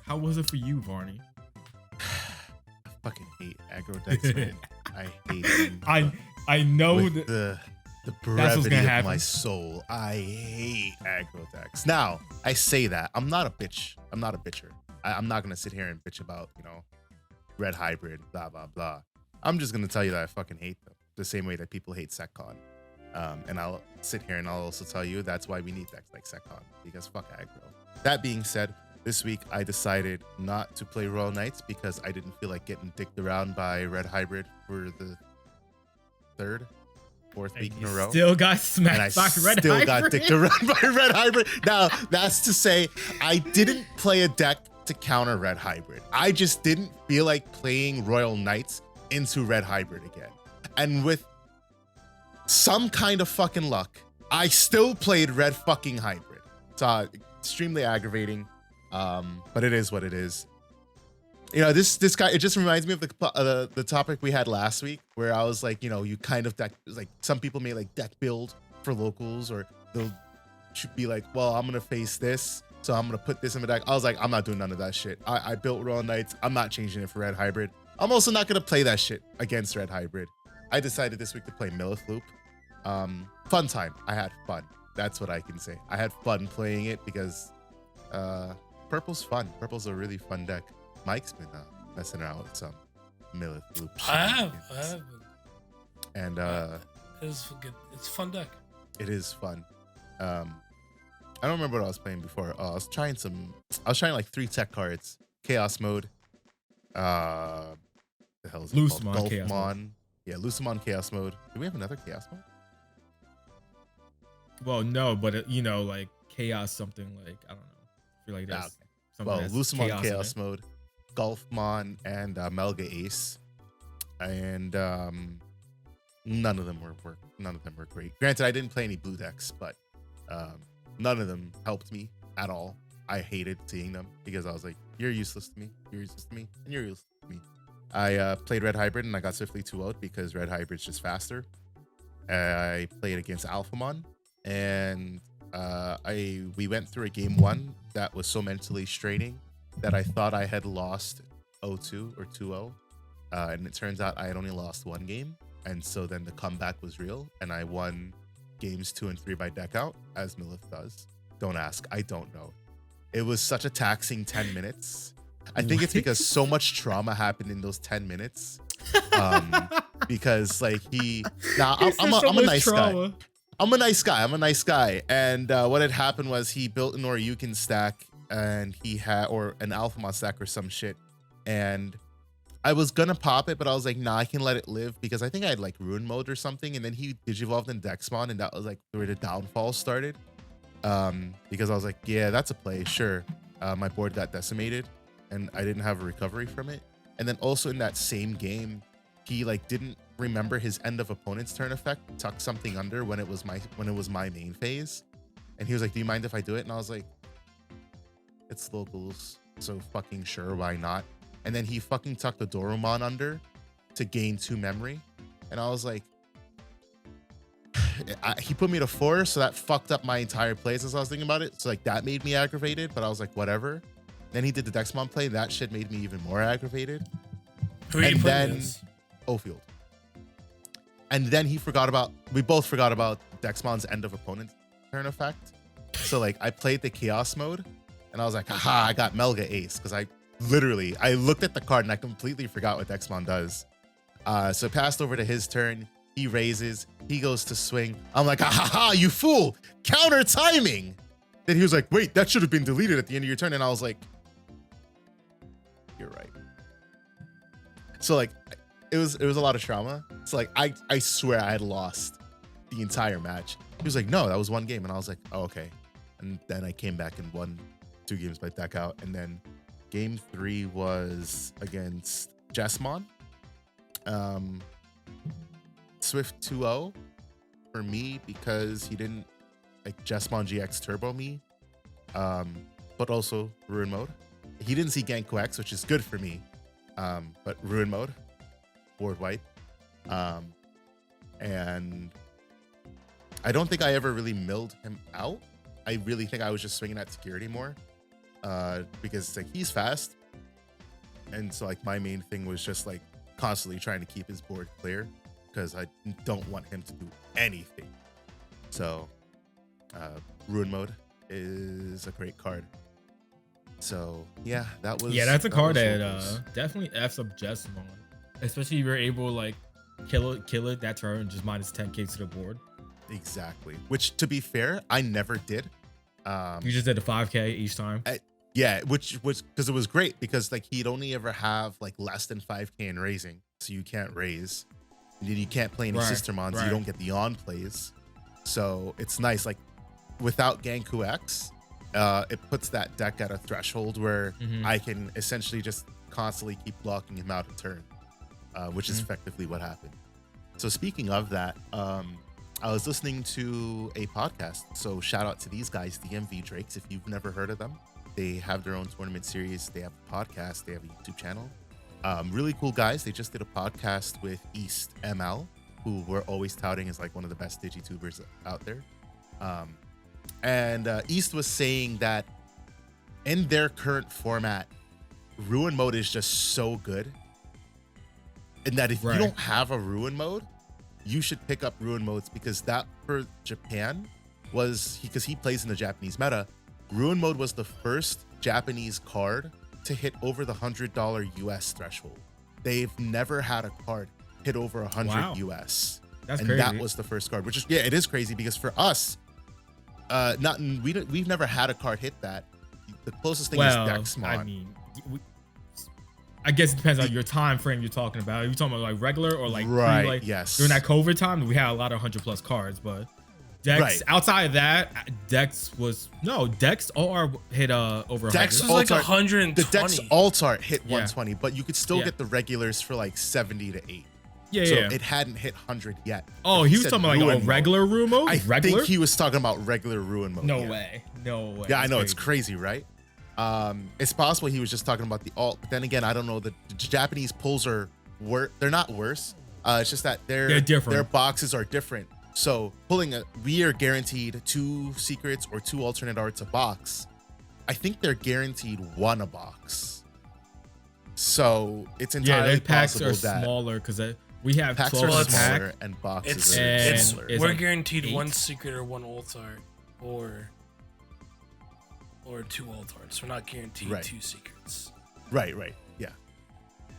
How was it for you, Varney? I fucking hate aggro decks, man. I hate them. I know with that the brevity of happen. my soul. I hate aggro decks. Now, I say that. I'm not a bitch. I'm not a bitcher. I'm not gonna sit here and bitch about, red hybrid, blah, blah, blah. I'm just gonna tell you that I fucking hate them. The same way that people hate SecCon. And I'll sit here and I'll also tell you that's why we need decks like SecCon, because fuck aggro. That being said, this week I decided not to play Royal Knights because I didn't feel like getting dicked around by red hybrid for the fourth week in a row. Still got smacked and I by red still hybrid. got dicked around by red hybrid. Now, that's to say I didn't play a deck to counter red hybrid. I just didn't feel like playing Royal Knights into red hybrid again. And with some kind of fucking luck, I still played red fucking hybrid. It's extremely aggravating, but it is what it is. This guy, it just reminds me of the topic we had last week, where I was like, you kind of deck, like some people may like deck build for locals, or they'll should be like, well, I'm gonna face this, so I'm gonna put this in the deck. I was like, I'm not doing none of that shit. I built Royal Knights. I'm not changing it for red hybrid. I'm also not gonna play that shit against red hybrid. I decided this week to play Millith Loop. Fun time. I had fun. That's what I can say. I had fun playing it because purple's fun. Purple's a really fun deck. Mike's been messing around with some Millith Loop. I have. And it's good. It's a fun deck. It is fun. I don't remember what I was playing before. I was trying like 3 tech cards. Chaos mode. The hell is it Lucemon, called? Chaos Golfmon. Yeah, Lucemon Chaos mode. Do we have another Chaos mode? Well, no, but like chaos something, like I don't know. I feel like that's Okay. something Well, that's Lucemon in Chaos it. mode, Golfmon, and Melga Ace, and none of them were great. Granted, I didn't play any blue decks, but none of them helped me at all. I hated seeing them because I was like, "You're useless to me. You're useless to me, and you're useless to me." I played red hybrid and I got swiftly 2-0'd because red hybrid's just faster. I played against Alphamon, and we went through a game 1 that was so mentally straining that I thought I had lost 0-2 or 2-0, and it turns out I had only lost 1 game, and so then the comeback was real, and I won games 2 and 3 by deck out, as Millith does. Don't ask, I don't know. It was such a taxing 10 minutes. I think it's because so much trauma happened in those 10 minutes. Because like I'm a nice guy. I'm a nice guy. And what had happened was he built an Oryukin stack, and he had, or an Alphamon stack or some shit. And I was gonna pop it, but I was like, nah, I can let it live, because I think I had like Ruin mode or something. And then he digivolved in Dexmon, and that was like where the downfall started. Because I was like, yeah, that's a play, sure. My board got decimated, and I didn't have a recovery from it. And then also in that same game, he like didn't remember his end of opponent's turn effect, tuck something under when it was my main phase. And he was like, do you mind if I do it? And I was like, it's locals, so fucking sure, why not? And then he fucking tucked the Dorumon under to gain 2 memory. And I was like, he put me to 4, so that fucked up my entire plays as I was thinking about it. So like that made me aggravated, but I was like, whatever. Then he did the Dexmon play. That shit made me even more aggravated. Who are you playing against? Ofield. And then we both forgot about Dexmon's end of opponent turn effect. So like I played the chaos mode, and I was like, haha, I got Melga Ace, because I looked at the card and I completely forgot what Dexmon does. So it passed over to his turn. He raises, he goes to swing. I'm like, ha, you fool, counter timing. Then he was like, wait, that should have been deleted at the end of your turn. And I was like, you're right. So like, it was a lot of trauma. So like, I swear I had lost the entire match. He was like, no, that was 1 game. And I was like, oh, okay. And then I came back and won 2 games by deck out. And then game 3 was against Jesmon. Swift 2-0 for me because he didn't like Jesmon GX turbo me, but also Ruin mode. He didn't see Genko X, which is good for me, but Ruin mode, board wipe, and I don't think I ever really milled him out. I really think I was just swinging at security more, because like he's fast, and so like my main thing was just like constantly trying to keep his board clear because I don't want him to do anything. So Ruin Mode is a great card. So yeah, that was that's a card that Showcase. definitely f's up Jessamon, especially if you're able to like kill it that turn, just minus 10k to the board. Exactly. Which, to be fair, I never did. You just did the 5k each time. Yeah, which was because it was great because like he'd only ever have like less than 5k in raising, so you can't raise. And then you can't play any sister mons. right. You don't get the on plays, so it's nice. Like without Ganku X, it puts that deck at a threshold where I can essentially just constantly keep blocking him out a turn, which is effectively what happened. So speaking of that, I was listening to a podcast. So shout out to these guys, DMV Drakes. If you've never heard of them, they have their own tournament series. They have a podcast. They have a YouTube channel. Really cool guys. They just did a podcast with East ML, who we're always touting as like one of the best digitubers out there. And East was saying that in their current format, Ruin Mode is just so good. And that if you don't have a Ruin Mode, you should pick up Ruin Modes, because that for Japan was, because he plays in the Japanese meta, Ruin Mode was the first Japanese card to hit over the $100 US threshold. They've never had a card hit over 100 US. That's and crazy. that was the first card, which is, it is crazy because for us, we've never had a card hit that. The closest thing is Dexmon. I mean, I guess it depends on your time frame you're talking about. Are you talking about like regular or like yes. During that COVID time, we had a lot of 100+ cards, but Dex outside of that, Dex all our hit over 100. Dex was like 120. The Dex Alt-Art hit 120, but you could still get the regulars for like 70 to 8. Yeah, so yeah. it hadn't hit 100 yet. Oh, he was talking about like a regular Ruin Mode? I think he was talking about regular Ruin Mode. No way. Yeah, I know. It's crazy, right? It's possible he was just talking about the alt, but then again, I don't know. The Japanese pulls are they're not worse. It's just that they're different. Their boxes are different. So we are guaranteed 2 secrets or 2 alternate arts a box. I think they're guaranteed 1 a box. So it's entirely packs possible are that smaller because we have packs 12 are pack. smaller and boxes We're it's like guaranteed 8. 1 secret or 1 alt art or 2 alt arts. We're not guaranteed 2 secrets. Right. Yeah.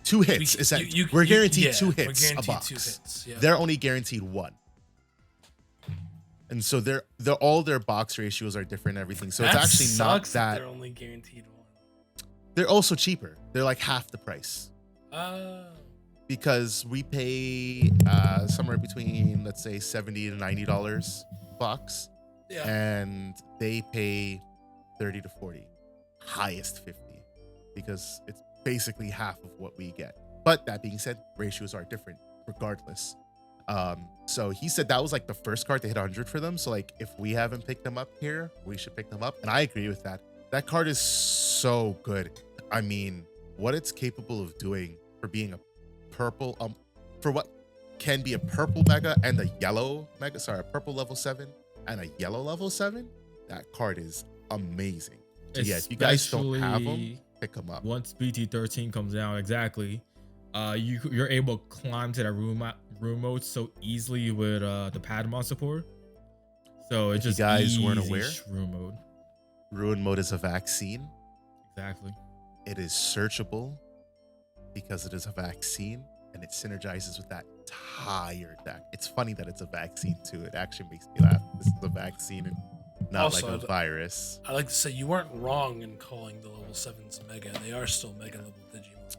2 hits. We're guaranteed 2 hits we're guaranteed a box. 2 hits. Yeah. They're only guaranteed 1. And so they're all their box ratios are different and everything. So that it's actually not sucks that they're only guaranteed 1. They're also cheaper. They're like half the price. Oh. Because we pay somewhere between, let's say, $70 to $90 box. Yeah. And they pay 30 to 40, highest 50, because it's basically half of what we get. But that being said, ratios are different regardless. So he said that was like the first card to hit 100 for them. So like if we haven't picked them up here, we should pick them up. And I agree with that. That card is so good. I mean, what it's capable of doing for being a purple, for what can be a purple mega and a yellow mega, a purple level 7 and a yellow level 7, that card is amazing. So yeah, if you guys don't have them, pick them up. Once BT13 comes out, exactly, you're able to climb to that room mode so easily with the Padmon support. So it's just you guys easy weren't aware, room mode. Ruin Mode is a vaccine. Exactly. It is searchable because it is a vaccine, and it synergizes with that entire deck. It's funny that it's a vaccine too. It actually makes me laugh. This is a vaccine and not Also, like a virus. I like to say you weren't wrong in calling the level 7s mega. They are still mega level Digimon.